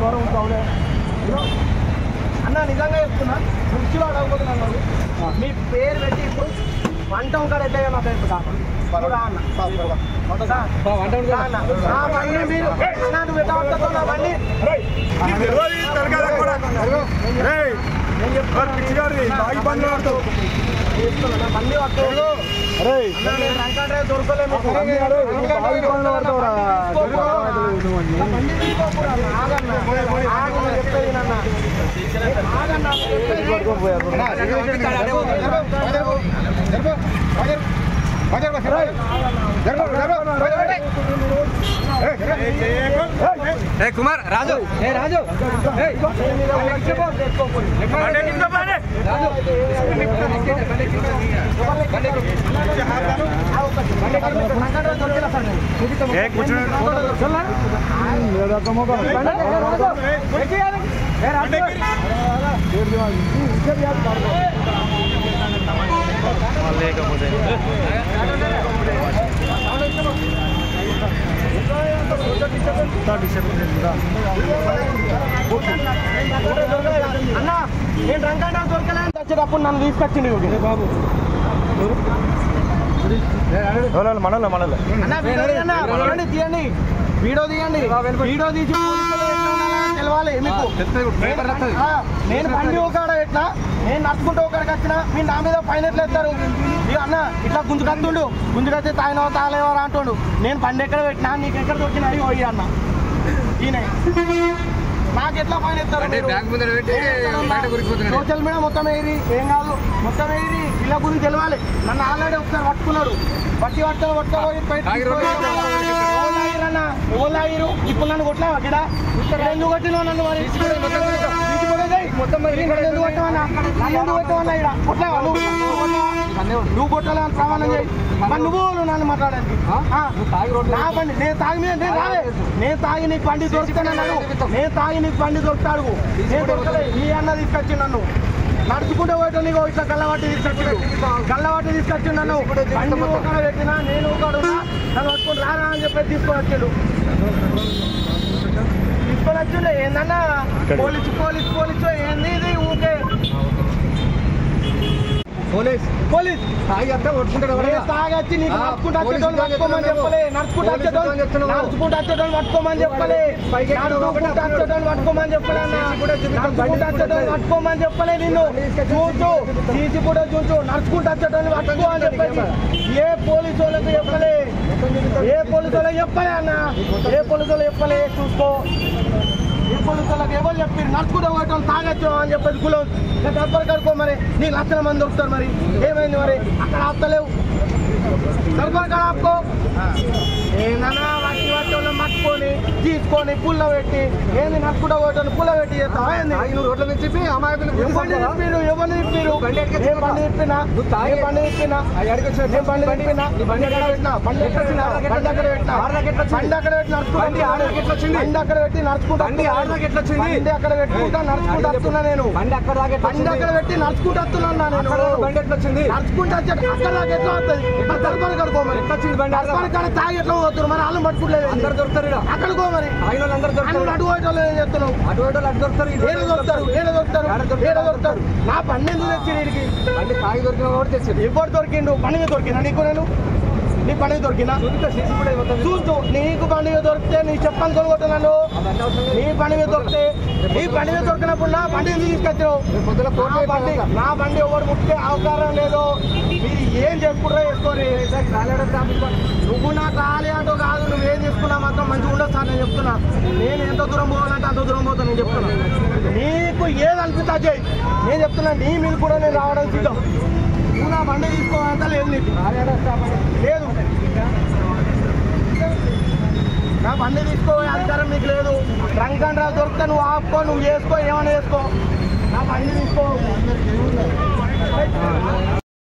గౌరవం కావులే అన్న నిజంగా చెప్తున్నా కుర్చీలో అడగబోతున్నాను మీ పేరు పెట్టి ఇప్పుడు వంట ఉంటాడు ఎట్లా నా పేరు దొరకలేదు కుమార్ రాజు రాజు అన్న నేను రంగండా దొరకలేదు వచ్చేటప్పుడు నన్ను తీసుకొచ్చింది బాబు మనలో తీయండి వీడియో తీయండి వీడియో తీసి తెలవాలి మీకు నేను బండి ఒకడ పెట్టినా నేను నడుచుకుంటూ ఒకడికి వచ్చినా మీరు నా మీద ఫైన్ ఎట్లా ఎత్తారు ఇక అన్న ఇట్లా గుంజుకత్తుండు గుంజుకత్తే తాగినవా తాగలేవరా అంటుండు నేను బండి ఎక్కడ పెట్టినా నీకు ఎక్కడ దొరికినా అవి పోయి అన్న ఈయన నాకు ఎట్లా ఫైన్ ఎత్తారు సోషల్ మీడియా మొత్తం ఏది ఏం కాదు మొత్తం ఏది ఇలా గురించి తెలవాలి నన్ను ఆల్రెడీ ఒకసారి పట్టుకున్నాడు పట్టుకోపోయి అన్న ఎవరు ఆగిరు ఇప్పుడు నన్ను కొట్టినావా ఇక్కడ ఎందుకు కొట్టినావు నన్ను మరి ఎందుకు కొట్టావన్నా ఎందుకు కొట్టావన్నా ఇక్కడ కొట్టావా నువ్వు కొట్టాలని ప్రమాణం చేయి మరి నువ్వు నన్ను మాట్లాడానికి నా బండి నేను తాగి మీద నేను రాలే నేను తాగి నీకు బండి దొరుకుతానన్నాడు నేను తాగి నీకు బండి దొరుకుతాడు నేను దొరకలే నీ అన్న తీసుకొచ్చి నన్ను నడుచుకుంటే పోయటం నీకు ఇట్లా గల్లవాటి తీసుకొచ్చి నన్ను బండి ఒకడ పెట్టినా నేను ఒకడు నన్ను పట్టుకుని రారా అని చెప్పి తీసుకొని వచ్చాడు తీసుకొని వచ్చిండే ఏందన్నా పోలీసు ఏంది ఇది ఊకే పోలీస్ తాగొచ్చి నీకు నడుచుకుంటూ వచ్చేటోళ్ళు పట్టుకోమని చెప్పలే నడుచుకుంటూ వచ్చేటోళ్ళు పట్టుకోమని చెప్పలే పట్టుకోమని చెప్పలే పట్టుకోమని చెప్పలే నిన్ను చూచు తీసి కూడా చూచు నడుచుకుంటూ వచ్చేటోళ్ళు పట్టుకో అని చెప్పేసి ఏ పోలీసు వాళ్ళకి చెప్పలే అన్న ఏ పోలీసు వాళ్ళు చెప్పలే చూసుకో ఏ పోలీసు వాళ్ళకి ఎవరు చెప్పారు నడుచుకుంటూ పోయేటోళ్ళు తాగొచ్చు అని చెప్పేసి కులం డబ్బులు కడుకో మరి నీకు లక్షల మంది దొరుకుతారు మరి ఏమైంది మరి అక్కడ ఆపుతలేవు డబ్బులు కాడ ఆపుకో ఏందన్నా వాటి వాళ్ళు మట్టుకొని తీసుకొని పుల్ల పెట్టి ఏంది నడుచుకుంటూ పోయేటోళ్ళు పుల్ల పెట్టి చేస్తావా ఏంది రోడ్ల మీద చెప్పి అమాయకులు ఎవరిని తిప్పారు బండి తిప్పినా బండి అక్కడ పెట్టినా బండి అక్కడ పెట్టి నడుచుకుంటా అక్కడ పెట్టుకుంటా నడుచుకుంటూ వస్తున్నా నేను బండి అక్కడ పెట్టి నడుచుకుంటూ వస్తున్నాను నేను బండి ఎట్లా వచ్చింది నడుచుకుంటూ వచ్చి అక్కడ దాకా ఎట్లా వస్తుంది తలపని కడుకోమని ఎట్లా తాగి ఎట్లా పోతున్నారు మరి వాళ్ళు పట్టుకుంటలేదు అందరు దొరుకుతారు అక్కడికో మరి అటు పోయేటోళ్ళు ఏం చెప్తున్నావు అటు దొరుకుతారు ఏడ దొరుకుతారు నా బండి ఎందుకు తెచ్చింది వీడికి బండి తాగి దొరికిన కూడా తెచ్చింది ఎవరు దొరికిండు బండి మీద దొరికినా నీకు నేను నీ బండి దొరికినా చూస్తూ నీకు బండి మీద దొరికితే నీ చెప్పని కొనుగొట్టున్నాను నీ బండి మీద దొరికినప్పుడు నా బండి ఎందుకు తీసుకొచ్చావు నా బండి ఎవరు ముట్టే అవకాశం లేదు మీరు ఏం చేసుకుంటారో చేసుకోరు నువ్వు నాకు రాలే అంటూ కాదు నువ్వేం చేసుకున్నా మాత్రం మంచిగా ఉండదు సార్ నేను చెప్తున్నా నేను ఎంత దూరం పోవాలంటే అంత దూరం పోతాను నేను చెప్తున్నా నీకు ఏది అనిపిస్తా చేయి నేను చెప్తున్నా నీ మీద కూడా నేను రావడం సిద్ధం నువ్వు నా బండి తీసుకోవాలంటే లేదు నీకు లేదు నా బండి తీసుకోవే అధికారం నీకు లేదు డ్రంక్ అండ్ డ్రైవ్ దొరికితే నువ్వు ఆపుకో నువ్వు చేసుకో ఏమైనా చేసుకో నా బండి తీసుకో